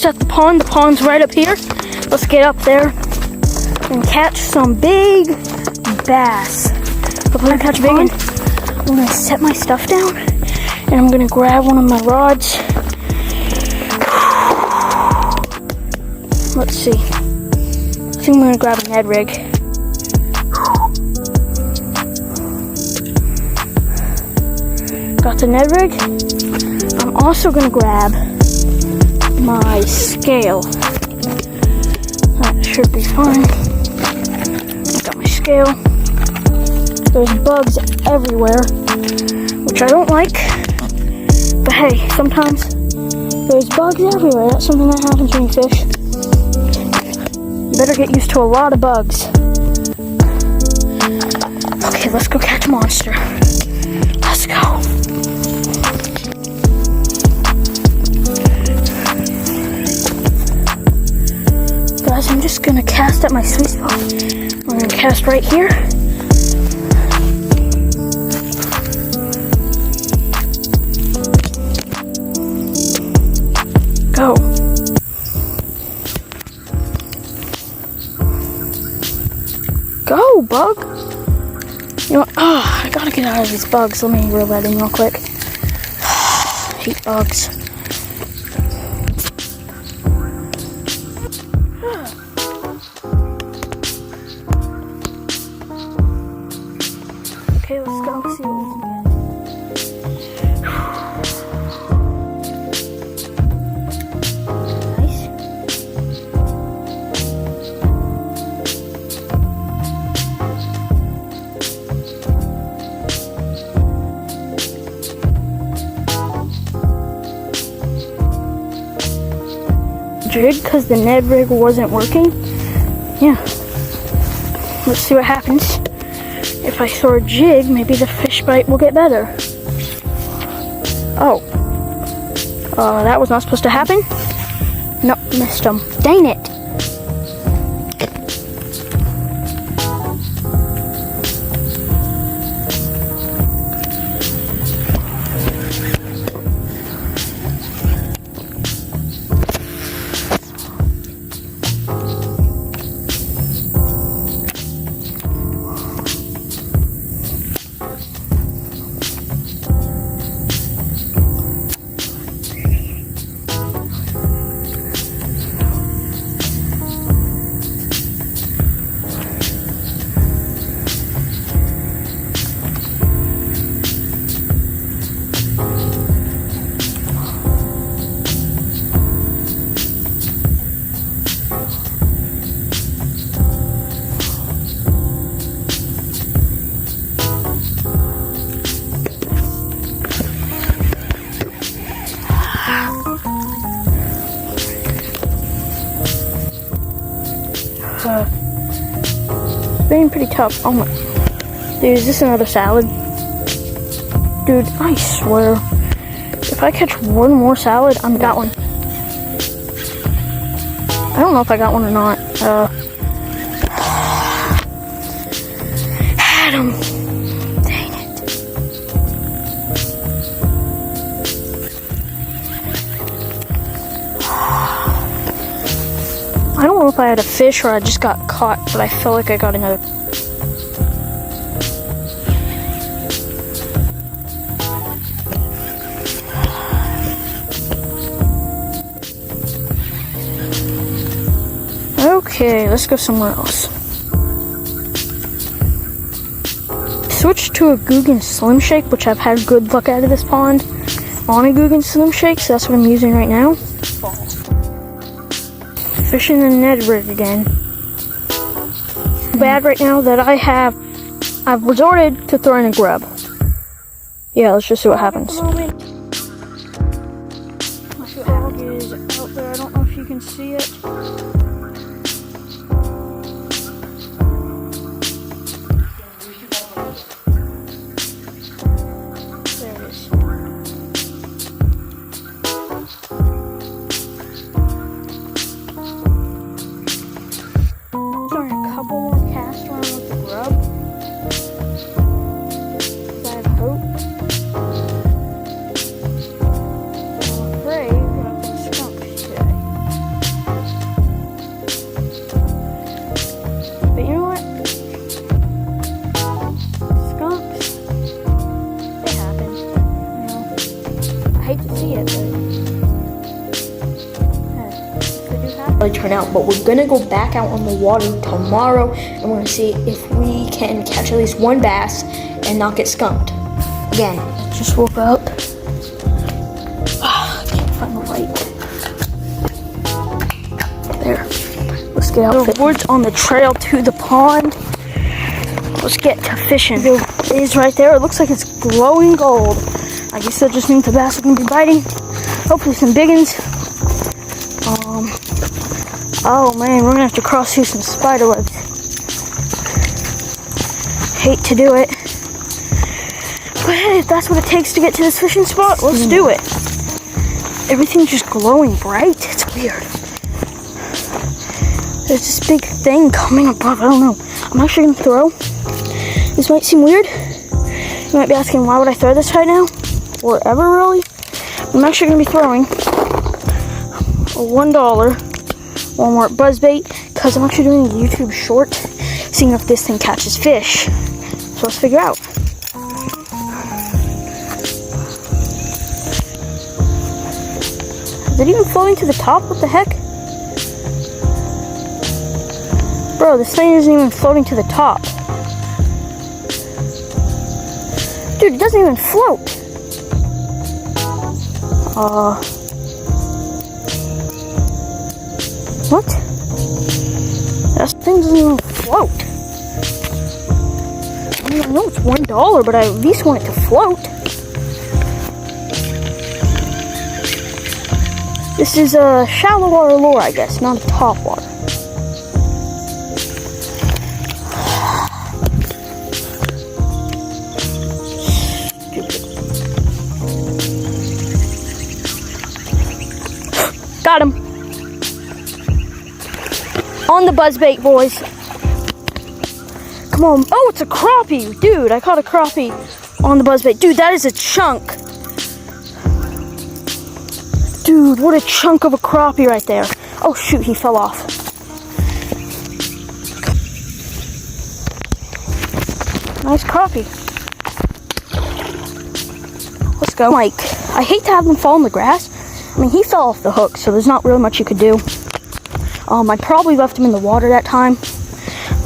at the pond. The pond's right up here. Let's get up there and catch some big bass. Hopefully I catch big. I'm gonna set my stuff down and I'm gonna grab one of my rods. Let's see. I think I'm gonna grab a Ned rig. Got the Ned rig. I'm also gonna grab my scale. That should be fine. Got my scale. There's bugs everywhere, which I don't like. But hey, sometimes there's bugs everywhere. That's something that happens when you fish. You better get used to a lot of bugs. Okay, let's go catch a monster. Let's go. Guys, I'm just gonna cast at my sweet spot. I'm gonna cast right here. Go. Go, bug. You know what? Oh, I gotta get out of these bugs. Let me reel that in real quick. Hate bugs. Okay, let's go see what we can get. Jig because the Ned rig wasn't working. Yeah. Let's see what happens. If I throw a jig, maybe the fish bite will get better. Oh. That was not supposed to happen. Nope, missed him. Dang it. It's being pretty tough. Oh my. Dude, is this another salad? Dude, I swear. If I catch one more salad, I'm got one. I don't know if I got one or not. Had him. Dang it. I don't know if I had a fish or I just got caught, but I feel like I got another. Okay, let's go somewhere else. Switched to a Googan Slim Shake, which I've had good luck out of this pond on a Googan Slim Shake, so that's what I'm using right now. Fishing the Ned rig again. Bad right now that I've resorted to throwing a grub. Yeah, let's just see what happens. My dog is out there. I don't know if you can see it. really turn out, but we're gonna go back out on the water tomorrow and we're gonna see if we can catch at least one bass and not get skunked. Again, just woke up. I can't find the light. There. Let's get out. The woods on the trail to the pond. Let's get to fishing. There it is right there. It looks like it's glowing gold. I guess that just means the bass are gonna be biting. Hopefully some big ones. Oh man, we're gonna have to cross through some spider webs. Hate to do it. But hey, if that's what it takes to get to this fishing spot, let's do it. Everything's just glowing bright. It's weird. There's this big thing coming above. I don't know. I'm actually gonna throw. This might seem weird. You might be asking, why would I throw this right now? Or ever, really? I'm actually gonna be throwing a $1 Walmart buzzbait because I'm actually doing a YouTube short seeing if this thing catches fish. So let's figure out. Is it even floating to the top? What the heck? Bro, this thing isn't even floating to the top. Dude, it doesn't even float. What? That thing doesn't even float. I mean, I know it's $1, but I at least want it to float. This is a shallow water lure, I guess, not a top water. Got him. On the buzzbait, boys. Come on. Oh, it's a crappie. Dude, I caught a crappie on the buzzbait. Dude, that is a chunk. Dude, what a chunk of a crappie right there. Oh, shoot, he fell off. Nice crappie. Let's go. Like, I hate to have them fall in the grass. I mean, he fell off the hook, so there's not really much you could do. I probably left him in the water that time.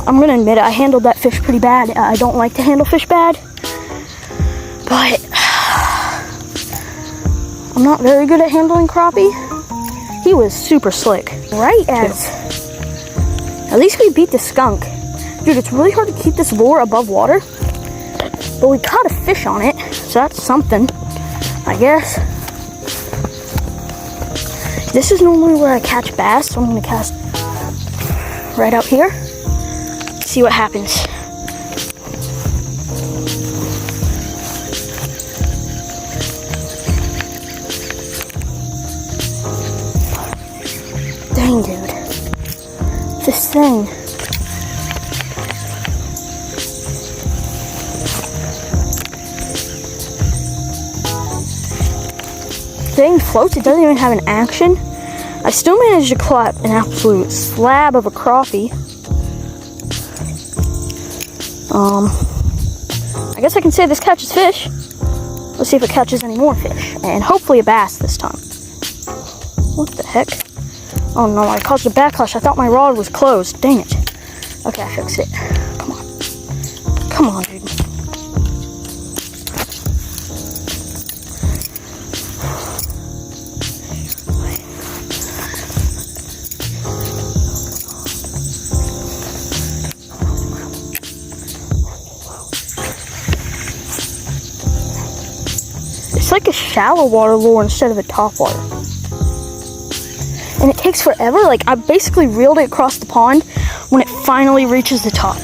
I'm gonna admit it, I handled that fish pretty bad. I don't like to handle fish bad, but I'm not very good at handling crappie. He was super slick. Right as, at least we beat the skunk. Dude, it's really hard to keep this lure above water, but we caught a fish on it, so that's something, I guess. This is normally where I catch bass, so I'm gonna cast right out here. See what happens. Dang, dude. This thing. Thing floats, it doesn't even have an action. I still managed to clap an absolute slab of a crappie. I guess I can say this catches fish. Let's see if it catches any more fish. And hopefully a bass this time. What the heck? Oh no, I caused a backlash. I thought my rod was closed. Dang it. Okay, I fixed it. Come on. Come on, dude. It's like a shallow water lure instead of a top water. And it takes forever. Like, I basically reeled it across the pond when it finally reaches the top.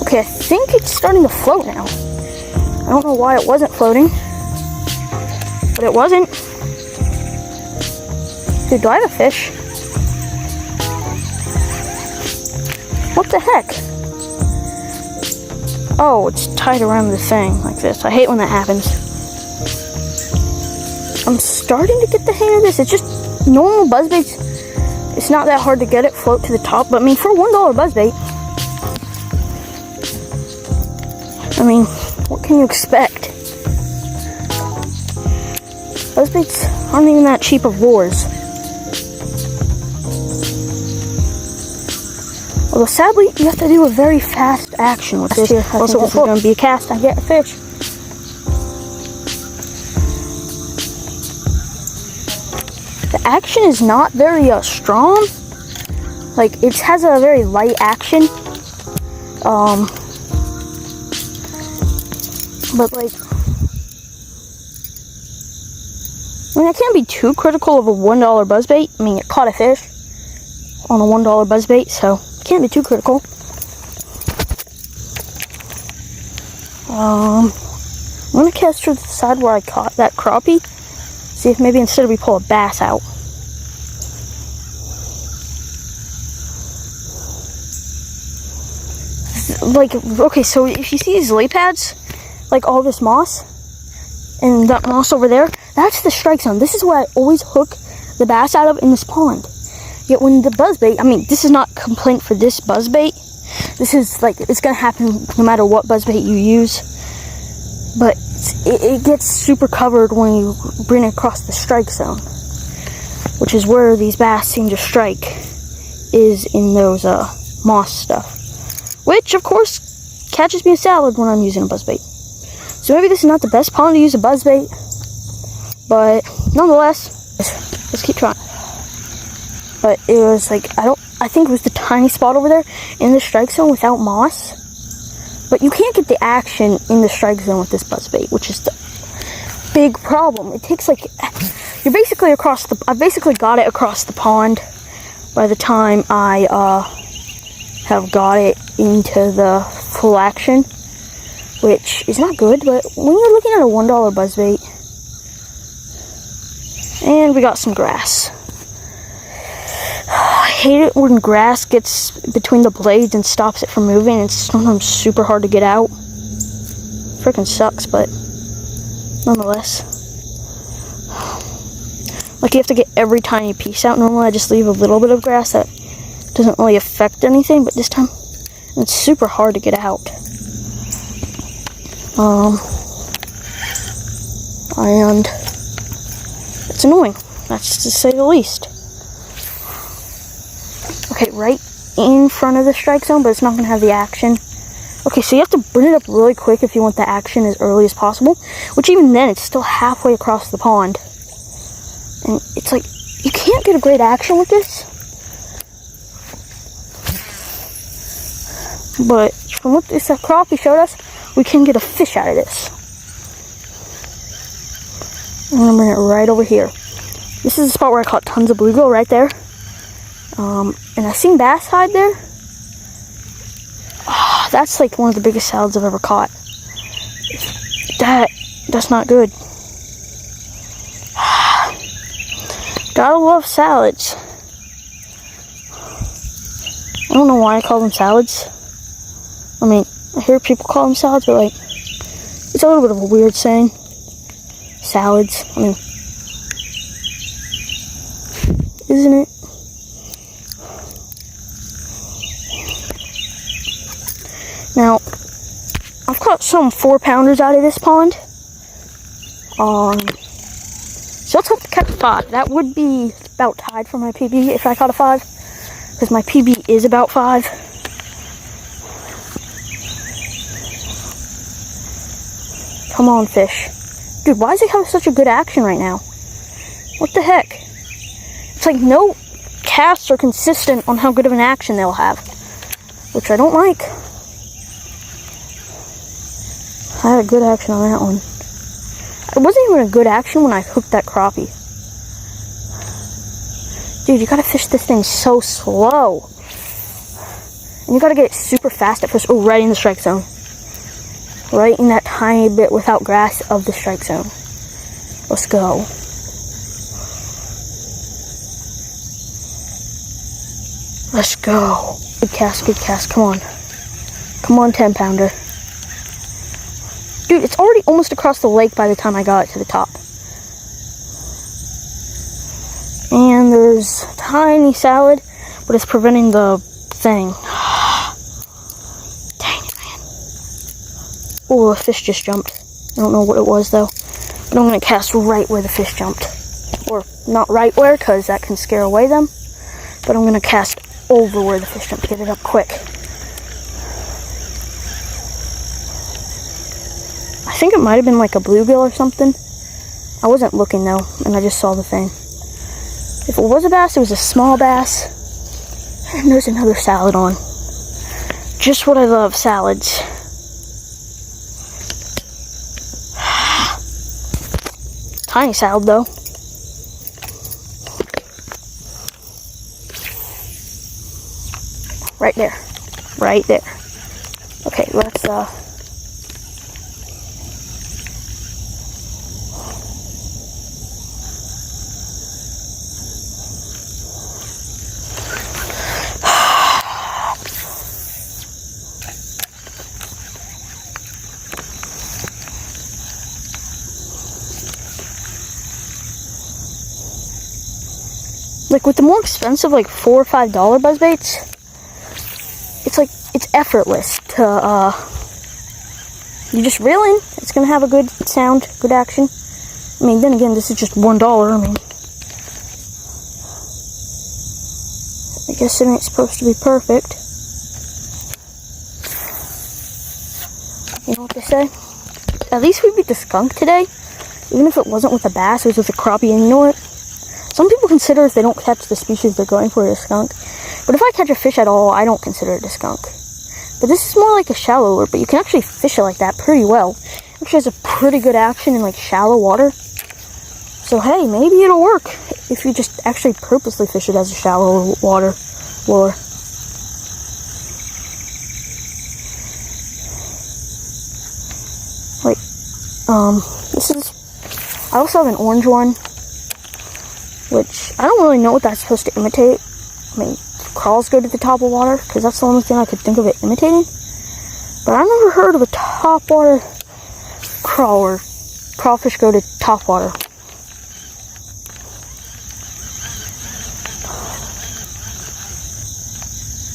Okay, I think it's starting to float now. I don't know why it wasn't floating, but it wasn't. Dude, do I have a fish? What the heck? Oh, it's tied around the thing like this. I hate when that happens. I'm starting to get the hang of this. It's just normal buzzbaits. It's not that hard to get it float to the top, but I mean, for a $1 buzzbait, I mean, what can you expect? buzzbaits aren't even that cheap of lures. Although sadly, you have to do a very fast action with this. Also, if it's going to be a cast, I get a fish. The action is not very strong. Like, it has a very light action. But like, I mean, I can't be too critical of a $1 buzzbait. I mean, it caught a fish on a $1 buzzbait, so can't be too critical. I'm gonna cast to the side where I caught that crappie. See if maybe instead we pull a bass out. Like, okay, so if you see these lily pads, like all this moss, and that moss over there, that's the strike zone. This is where I always hook the bass out of in this pond. Yet when the buzzbait, I mean, this is not a complaint for this buzzbait. This is like, it's gonna happen no matter what buzzbait you use. But it gets super covered when you bring it across the strike zone, which is where these bass seem to strike, is in those moss stuff. Which, of course, catches me a salad when I'm using a buzzbait. So maybe this is not the best pond to use a buzzbait, but nonetheless, let's keep trying. But it was like, I think it was the tiny spot over there in the strike zone without moss. But you can't get the action in the strike zone with this buzzbait, which is the big problem. It takes like, you're basically across the, I basically got it across the pond by the time I have got it into the full action, which is not good. But when you're looking at a $1 buzzbait, and we got some grass. I hate it when grass gets between the blades and stops it from moving. It's sometimes super hard to get out. Freaking sucks, but nonetheless. Like, you have to get every tiny piece out. Normally I just leave a little bit of grass that doesn't really affect anything, but this time it's super hard to get out. And it's annoying, that's to say the least. Okay, right in front of the strike zone, but it's not going to have the action. Okay, so you have to bring it up really quick if you want the action as early as possible, which even then, it's still halfway across the pond. And it's like, you can't get a great action with this. But from what this crappie showed us, we can get a fish out of this. I'm going to bring it right over here. This is the spot where I caught tons of bluegill, right there. And I seen bass hide there. Oh, that's like one of the biggest salads I've ever caught. That's not good. Gotta love salads. I don't know why I call them salads. I mean, I hear people call them salads, but like, it's a little bit of a weird saying. Salads, I mean, isn't it? Now, I've caught some 4-pounders out of this pond. So let's hope to catch 5. That would be about tied for my PB if I caught a 5, because my PB is about 5. Come on, fish. Dude, why does it have such a good action right now? What the heck? It's like no casts are consistent on how good of an action they'll have, which I don't like. I had a good action on that one. It wasn't even a good action when I hooked that crappie. Dude, you gotta fish this thing so slow. And you gotta get it super fast at first. Oh, right in the strike zone. Right in that tiny bit without grass of the strike zone. Let's go. Let's go. Good cast, come on. Come on, 10-pounder. Dude, it's already almost across the lake by the time I got it to the top. And there's a tiny salad, but it's preventing the thing. Dang it, man. Oh, a fish just jumped. I don't know what it was, though. But But I'm going to cast right where the fish jumped. Or not right where, because that can scare away them. But I'm going to cast over where the fish jumped. Get it up quick. I think it might have been like a bluegill or something. I wasn't looking though, and I just saw the thing. If it was a bass, it was a small bass. And there's another salad on. Just what I love, salads. Tiny salad though. Right there. Right there. Okay, let's like with the more expensive, like $4 or $5 buzz baits, it's like, it's effortless to, you just reel in, it's gonna have a good sound, good action. I mean, then again, this is just $1, I mean, I guess it ain't supposed to be perfect. You know what they say? At least we beat the skunk today. Even if it wasn't with a bass, it was with a crappie, and you know what? Some people consider if they don't catch the species they're going for a skunk. But if I catch a fish at all, I don't consider it a skunk. But this is more like a shallow lure, but you can actually fish it like that pretty well. It actually has a pretty good action in like shallow water. So hey, maybe it'll work if you just actually purposely fish it as a shallow water lure. Like, this is, I also have an orange one, which I don't really know what that's supposed to imitate. I mean, crawls go to the top of water, because that's the only thing I could think of it imitating. But I've never heard of a top water crawler. Crawfish go to top water.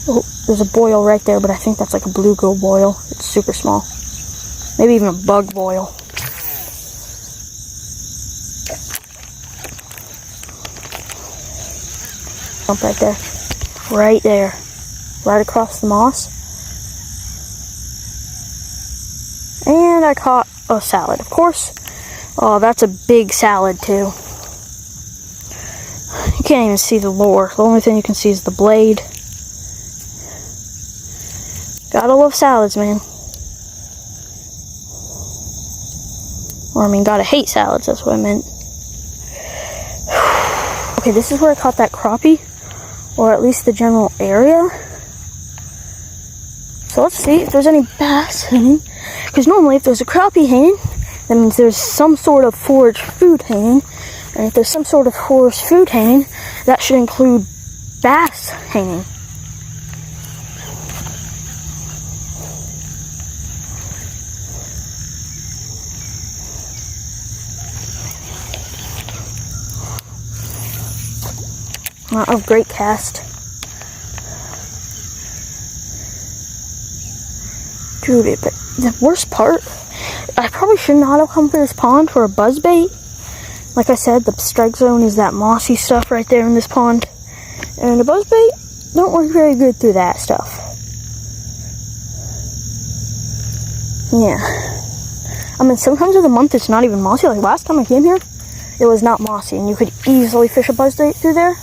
Oh, there's a boil right there, but I think that's like a bluegill boil. It's super small. Maybe even a bug boil. Jump right there. Right there. Right across the moss. And I caught a salad, of course. Oh, that's a big salad too. You can't even see the lure. The only thing you can see is the blade. Gotta love salads, man. Or I mean, gotta hate salads, that's what I meant. Okay, this is where I caught that crappie. Or at least the general area. So let's see if there's any bass hanging. Because normally if there's a crappie hanging, that means there's some sort of foraged food hanging. And if there's some sort of foraged food hanging, that should include bass hanging. Not a great cast. Dude, but the worst part, I probably should not have come to this pond for a buzzbait. Like I said, the strike zone is that mossy stuff right there in this pond. And the buzzbait don't work very good through that stuff. Yeah. I mean, sometimes of the month it's not even mossy. Like last time I came here, it was not mossy. And you could easily fish a buzzbait through there.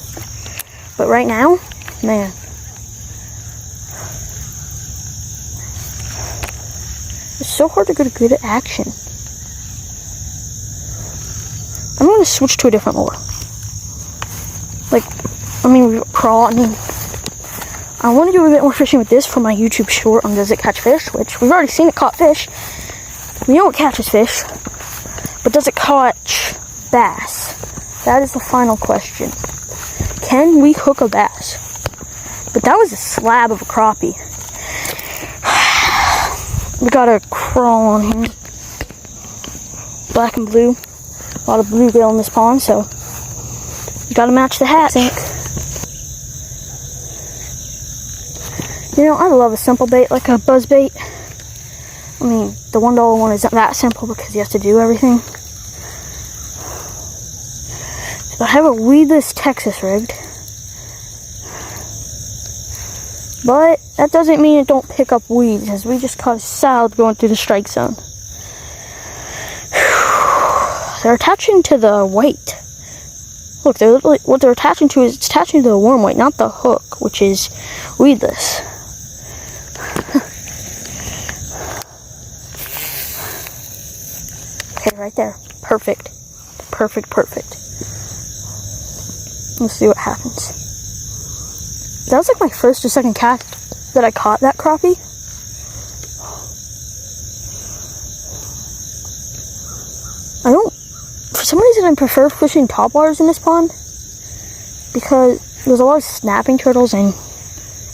But right now, man. It's so hard to get a good action. I'm going to switch to a different lure. Like, I mean, crawl, I want to do a bit more fishing with this for my YouTube short on Does It Catch Fish? Which, we've already seen it caught fish. We know it catches fish. But does it catch bass? That is the final question. Can we hook a bass? But that was a slab of a crappie. We got a crawl on here. Black and blue. A lot of bluegill in this pond, so you gotta match the hat, I think. You know, I love a simple bait like a buzz bait. I mean, the $1 one isn't that simple because you have to do everything. I have a weedless Texas rigged. But that doesn't mean it don't pick up weeds, as we just caught a salad going through the strike zone. They're attaching to the weight. Look, what they're attaching to is it's attaching to the worm weight, not the hook, which is weedless. Okay, right there. Perfect. Perfect. Let's see what happens. That was like my first or second cast that I caught that crappie. For some reason I prefer fishing topwaters in this pond because there's a lot of snapping turtles, and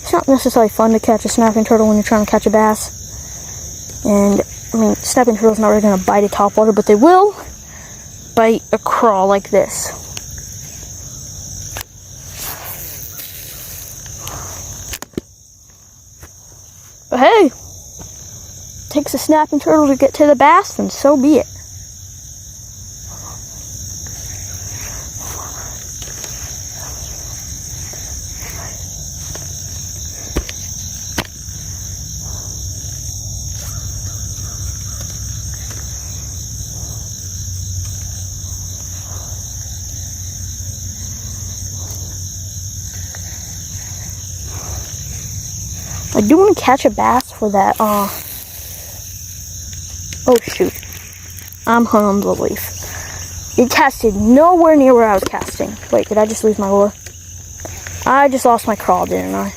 it's not necessarily fun to catch a snapping turtle when you're trying to catch a bass. And I mean, snapping turtle's not really going to bite a topwater, but they will bite a crawl like this. But hey, takes a snapping turtle to get to the bass, then so be it. I do want to catch a bass for that, oh shoot. I'm hung on the leaf. It casted nowhere near where I was casting. Wait, did I just lose my lure? I just lost my crawl, didn't I?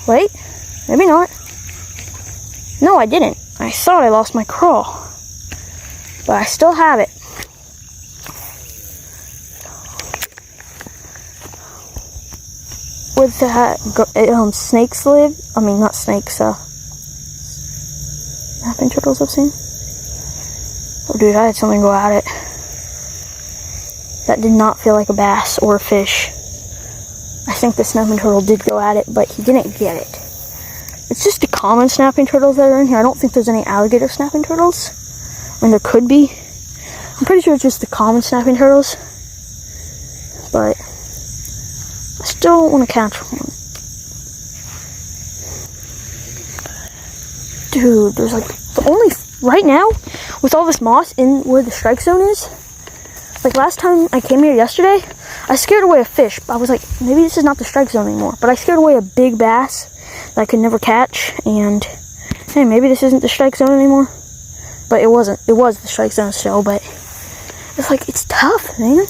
Wait, maybe not. No, I didn't. I thought I lost my crawl. But I still have it. Where that snakes live? I mean, not snakes, snapping turtles I've seen. Oh dude, I had something go at it. That did not feel like a bass or a fish. I think the snapping turtle did go at it, but he didn't get it. It's just the common snapping turtles that are in here. I don't think there's any alligator snapping turtles. I mean, there could be. I'm pretty sure it's just the common snapping turtles. But I still want to catch one. Dude, there's like right now, with all this moss in where the strike zone is, like last time I came here yesterday, I scared away a fish. I was like, maybe this is not the strike zone anymore. But I scared away a big bass that I could never catch, and hey, maybe this isn't the strike zone anymore. But it wasn't. It was the strike zone still, but it's like, it's tough, man.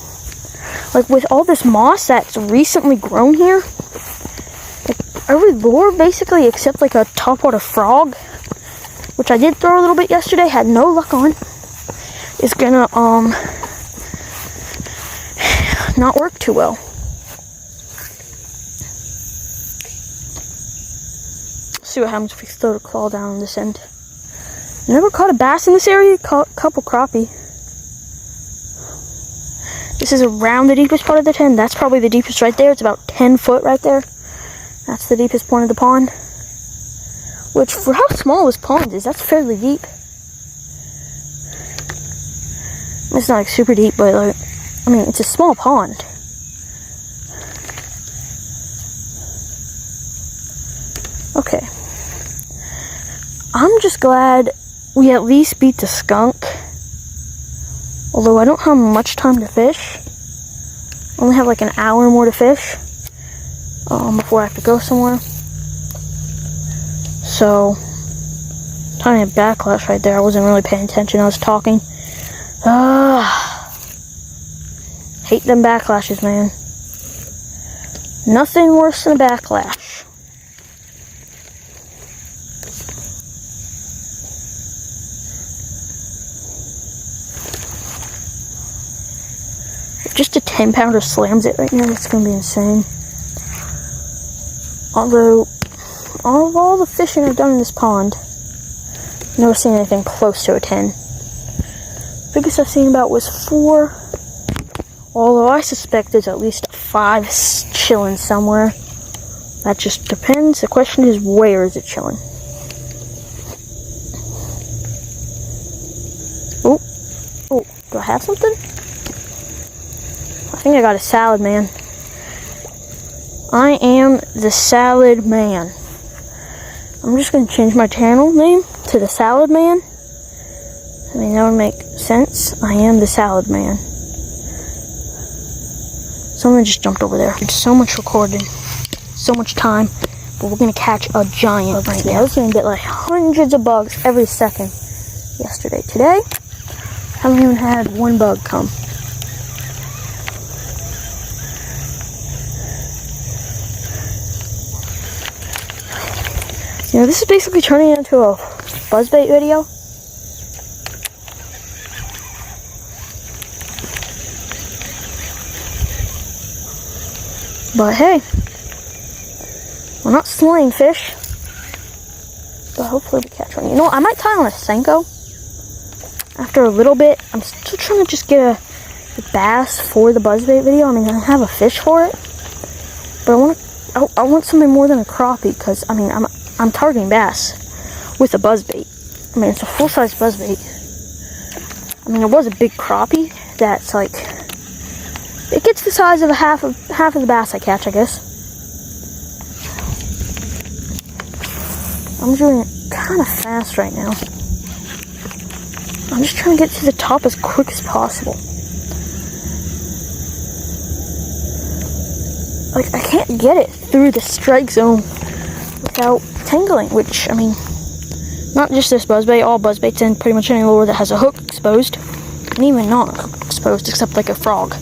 Like with all this moss that's recently grown here, like every lure basically except like a topwater frog, which I did throw a little bit yesterday, had no luck on, is gonna not work too well. Let's see what happens if we throw the claw down on this end. Never caught a bass in this area, caught a couple crappie. This is around the deepest part of the 10. That's probably the deepest right there. It's about 10 foot right there. That's the deepest point of the pond. Which, for how small this pond is, that's fairly deep. It's not like super deep, but like, I mean, it's a small pond. Okay. I'm just glad we at least beat the skunk. Although I don't have much time to fish. I only have like an hour more to fish before I have to go somewhere. So, tiny backlash right there. I wasn't really paying attention. I was talking. Hate them backlashes, man. Nothing worse than a backlash. If just a 10-pounder slams it right now, it's going to be insane. Although, of all the fishing I've done in this pond, I've never seen anything close to a 10. Biggest I've seen about was 4. Although I suspect there's at least 5 chilling somewhere. That just depends. The question is, where is it chilling? Oh, do I have something? think I got a salad man. I am the salad man. I'm just gonna change my channel name to the salad man. I mean, that would make sense. I am the salad man. Someone just jumped over there. It's so much recording, so much time, but we're gonna catch a giant right now. I was gonna get like hundreds of bugs every second yesterday. Today, haven't even had one bug come. You know, this is basically turning into a buzzbait video. But hey, we're not slaying fish, but hopefully we catch one. You know what, I might tie on a Senko after a little bit. I'm still trying to just get a bass for the buzzbait video. I mean, I have a fish for it, but I want something more than a crappie, because I mean, I'm targeting bass with a buzzbait. I mean, it's a full-size buzzbait. I mean, it was a big crappie that's like, it gets the size of half of the bass I catch, I guess. I'm doing it kind of fast right now. I'm just trying to get to the top as quick as possible. Like, I can't get it through the strike zone without tangling, which, I mean, not just this buzzbait, all buzzbaits in pretty much any lure that has a hook exposed, and even not exposed except like a frog.